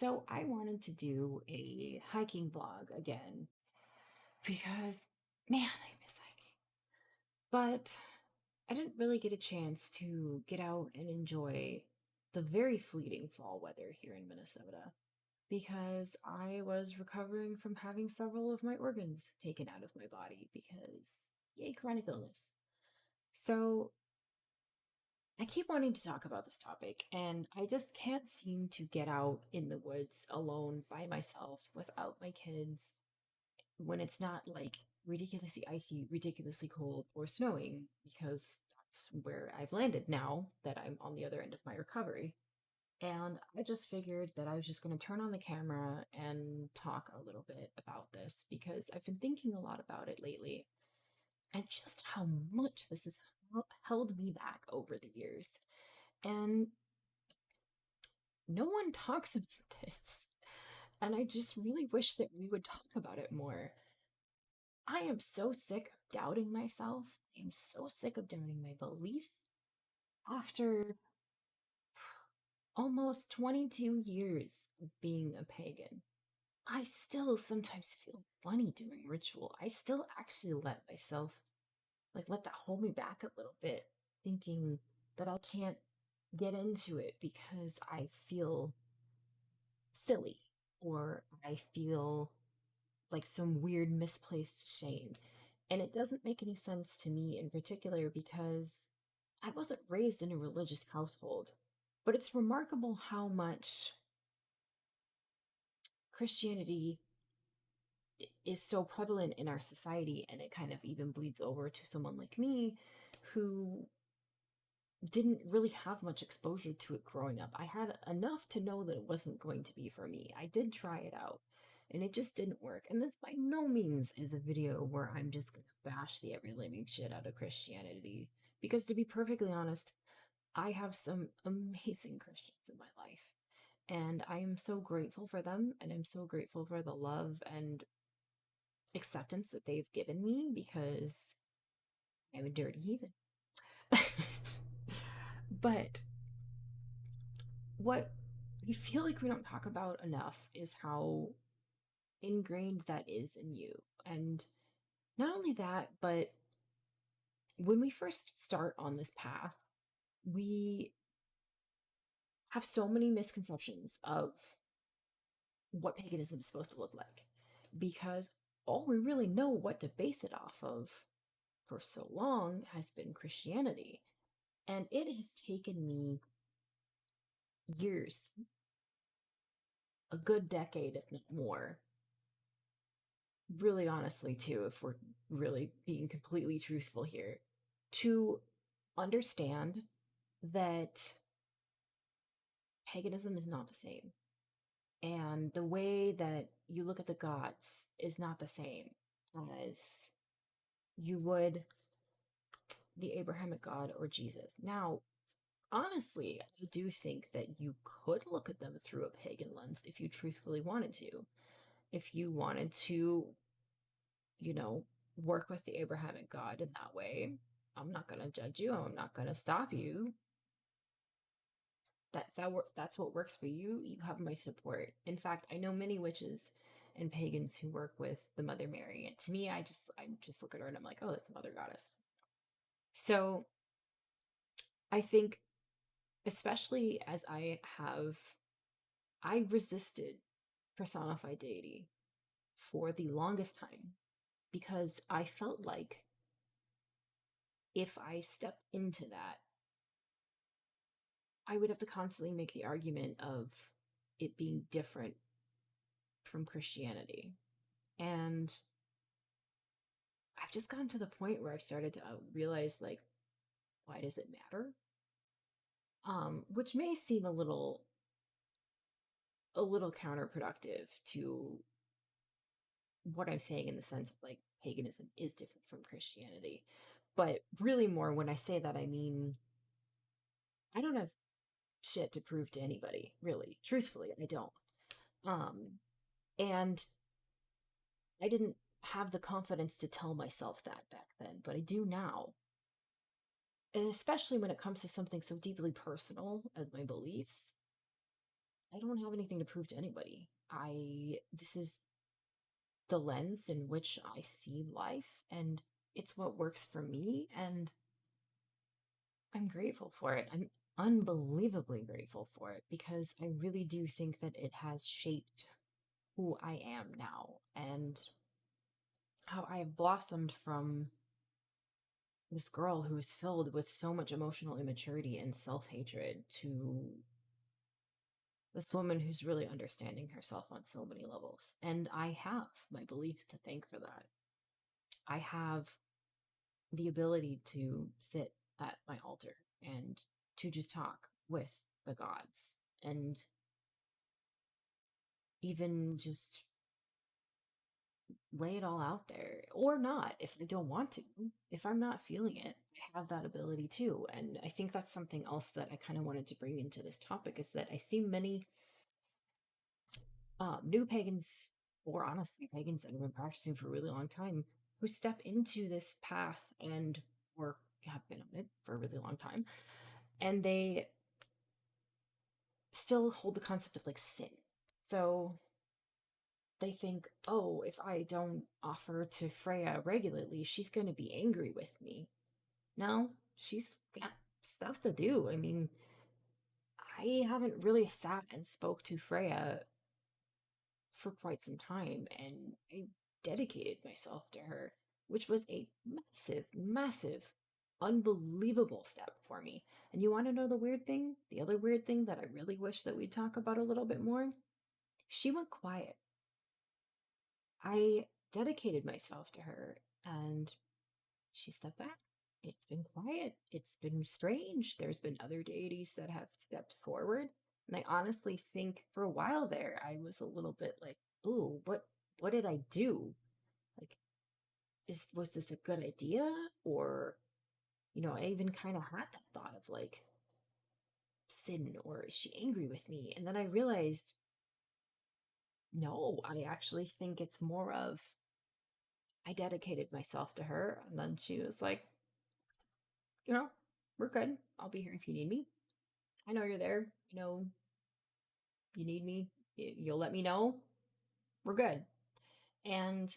So I wanted to do a hiking vlog again because, man, I miss hiking. But I didn't really get a chance to get out and enjoy the very fleeting fall weather here in Minnesota because I was recovering from having several of my organs taken out of my body because, yay, chronic illness. So I keep wanting to talk about this topic, and I just can't seem to get out in the woods alone by myself without my kids when it's not like ridiculously icy, ridiculously cold, or snowing, because that's where I've landed now that I'm on the other end of my recovery. And I just figured that I was just going to turn on the camera and talk a little bit about this because I've been thinking a lot about it lately and just how much this has held me back over the years. And no one talks about this. And I just really wish that we would talk about it more. I am so sick of doubting myself. I am so sick of doubting my beliefs. After almost 22 years of being a pagan, I still sometimes feel funny doing ritual. I still actually let myself, let that hold me back a little bit, thinking that I can't get into it because I feel silly or I feel like some weird misplaced shame. And it doesn't make any sense to me in particular because I wasn't raised in a religious household. But it's remarkable how much Christianity is so prevalent in our society, and it kind of even bleeds over to someone like me who didn't really have much exposure to it growing up. I had enough to know that it wasn't going to be for me. I did try it out and it just didn't work. And this by no means is a video where I'm just going to bash the ever living shit out of Christianity. Because to be perfectly honest, I have some amazing Christians in my life. And I am so grateful for them. And I'm so grateful for the love and acceptance that they've given me because I'm a dirty heathen. But what I feel like we don't talk about enough is how ingrained that is in you. And not only that, but when we first start on this path, we have so many misconceptions of what paganism is supposed to look like because all we really know what to base it off of for so long has been Christianity. And it has taken me years, a good decade, if not more, really honestly, too, if we're really being completely truthful here, to understand that paganism is not the same. And the way that you look at the gods is not the same as you would the Abrahamic God or Jesus. Now, honestly, I do think that you could look at them through a pagan lens if you truthfully wanted to. If you wanted to, you know, work with the Abrahamic God in that way, I'm not going to judge you. I'm not going to stop you. That's what works for you. You have my support. In fact, I know many witches and pagans who work with the Mother Mary. And to me, I just look at her and I'm like, oh, that's a mother goddess. So I think, especially as I resisted personified deity for the longest time because I felt like if I stepped into that, I would have to constantly make the argument of it being different from Christianity. And I've just gotten to the point where I've started to realize, like, why does it matter? Which may seem a little counterproductive to what I'm saying in the sense of like paganism is different from Christianity. But really more when I say that I mean I don't have shit to prove to anybody, really. Truthfully, I don't. Um and I didn't have the confidence to tell myself that back then, but I do now. And especially when it comes to something so deeply personal as my beliefs, I don't have anything to prove to anybody. This is the lens in which I see life, and it's what works for me, and I'm grateful for it. I'm unbelievably grateful for it because I really do think that it has shaped who I am now and how I have blossomed from this girl who is filled with so much emotional immaturity and self hatred to this woman who's really understanding herself on so many levels. And I have my beliefs to thank for that. I have the ability to sit at my altar and to just talk with the gods and even just lay it all out there or not if I don't want to. If I'm not feeling it, I have that ability too. And I think that's something else that I kind of wanted to bring into this topic is that I see many new pagans, or honestly pagans that have been practicing for a really long time, who step into this path and or have been on it for a really long time, and they still hold the concept of like sin. So they think, oh, if I don't offer to Freya regularly, she's going to be angry with me. No, she's got stuff to do. I mean, I haven't really sat and spoke to Freya for quite some time, and I dedicated myself to her, which was a massive, massive, unbelievable step for me. And you want to know the weird thing? The other weird thing that I really wish that we'd talk about a little bit more? She went quiet. I dedicated myself to her and she stepped back. It's been quiet. It's been strange. There's been other deities that have stepped forward. And I honestly think for a while there, I was a little bit like, ooh, what did I do? Like, was this a good idea? Or, I even kind of had that thought of like sin or is she angry with me? And then I realized, no, I actually think it's more of I dedicated myself to her. And then she was like, you know, we're good. I'll be here if you need me. I know you're there. You need me. You'll let me know. We're good. And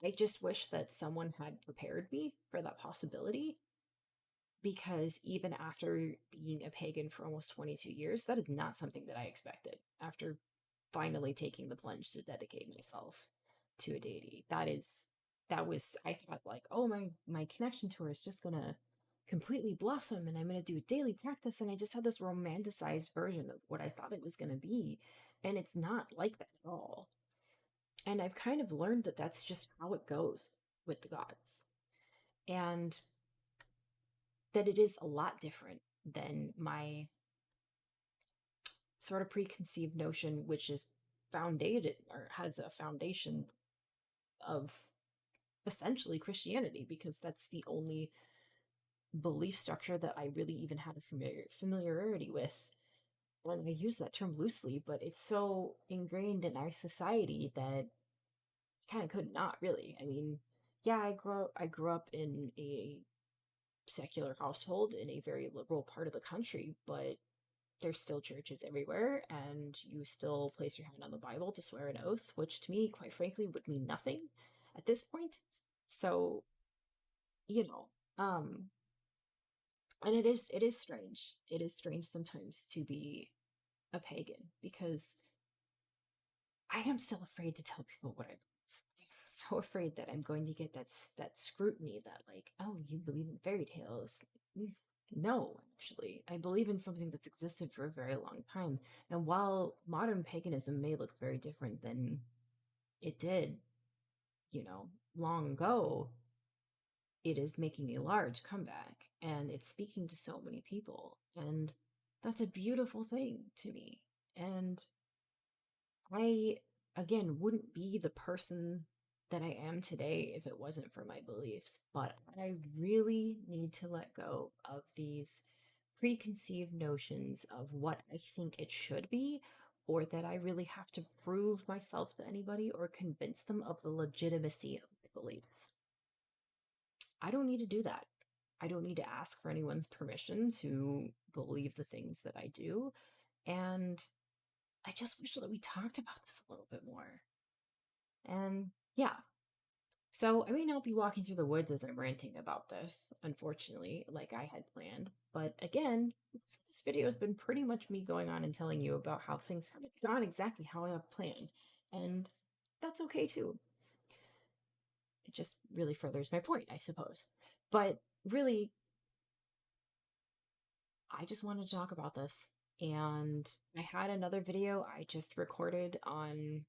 I just wish that someone had prepared me for that possibility because even after being a pagan for almost 22 years, that is not something that I expected after finally taking the plunge to dedicate myself to a deity. That was I thought like, oh my connection to her is just gonna completely blossom and I'm gonna do a daily practice and I just had this romanticized version of what I thought it was gonna be. And it's not like that at all. And I've kind of learned that that's just how it goes with the gods. And that it is a lot different than my sort of preconceived notion, which is founded or has a foundation of essentially Christianity, because that's the only belief structure that I really even had a familiarity with. And I use that term loosely, but it's so ingrained in our society that kind of could not really. I mean, yeah, I grew up in a secular household in a very liberal part of the country, but there's still churches everywhere, and you still place your hand on the Bible to swear an oath, which to me, quite frankly, would mean nothing at this point. So, you know, um, and it is strange. It is strange sometimes to be a pagan because I am still afraid to tell people what I believe. I'm so afraid that I'm going to get that scrutiny that like, oh, you believe in fairy tales. No, actually, I believe in something that's existed for a very long time. And while modern paganism may look very different than it did, long ago, it is making a large comeback and it's speaking to so many people. And that's a beautiful thing to me. And I, again, wouldn't be the person that I am today if it wasn't for my beliefs. But I really need to let go of these preconceived notions of what I think it should be, or that I really have to prove myself to anybody or convince them of the legitimacy of my beliefs. I don't need to do that. I don't need to ask for anyone's permission to believe the things that I do. And I just wish that we talked about this a little bit more. And yeah, so I may not be walking through the woods as I'm ranting about this, unfortunately, like I had planned. But again, this video has been pretty much me going on and telling you about how things haven't gone exactly how I have planned. And that's okay too. It just really furthers my point, I suppose. But really, I just wanted to talk about this. And I had another video I just recorded on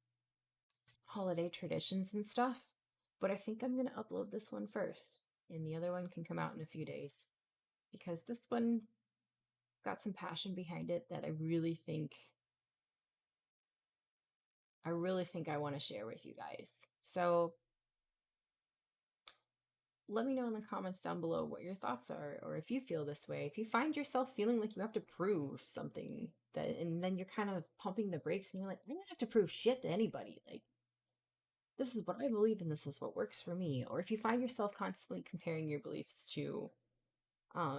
holiday traditions and stuff, but I think I'm going to upload this one first, and the other one can come out in a few days because this one got some passion behind it that I really think I want to share with you guys. So let me know in the comments down below what your thoughts are, or if you feel this way. If you find yourself feeling like you have to prove something, that, and then you're kind of pumping the brakes and you're like, I don't have to prove shit to anybody. Like, this is what I believe and this is what works for me. Or if you find yourself constantly comparing your beliefs to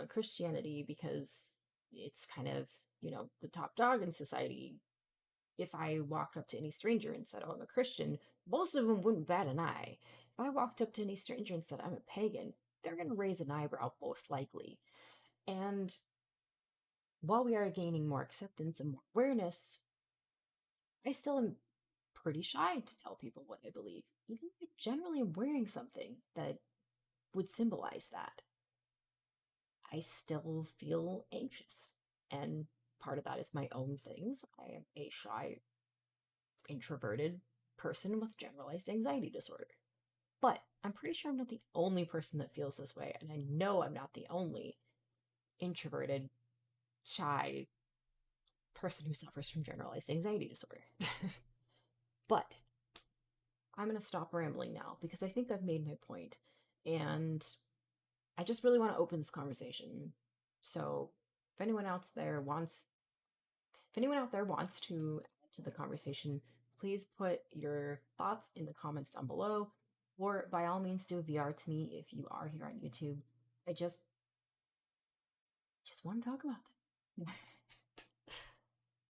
Christianity because it's kind of, the top dog in society. If I walked up to any stranger and said, oh, I'm a Christian, most of them wouldn't bat an eye. If I walked up to any stranger and said, I'm a pagan, they're going to raise an eyebrow, most likely. And while we are gaining more acceptance and more awareness, I still am pretty shy to tell people what I believe, even if I generally am wearing something that would symbolize that. I still feel anxious. And part of that is my own things. I am a shy, introverted person with generalized anxiety disorder. But I'm pretty sure I'm not the only person that feels this way. And I know I'm not the only introverted, shy person who suffers from generalized anxiety disorder. But I'm going to stop rambling now because I think I've made my point. And I just really want to open this conversation. So if anyone else there wants if anyone out there wants to add to the conversation, please put your thoughts in the comments down below, or by all means do a VR to me if you are here on YouTube. I just want to talk about them.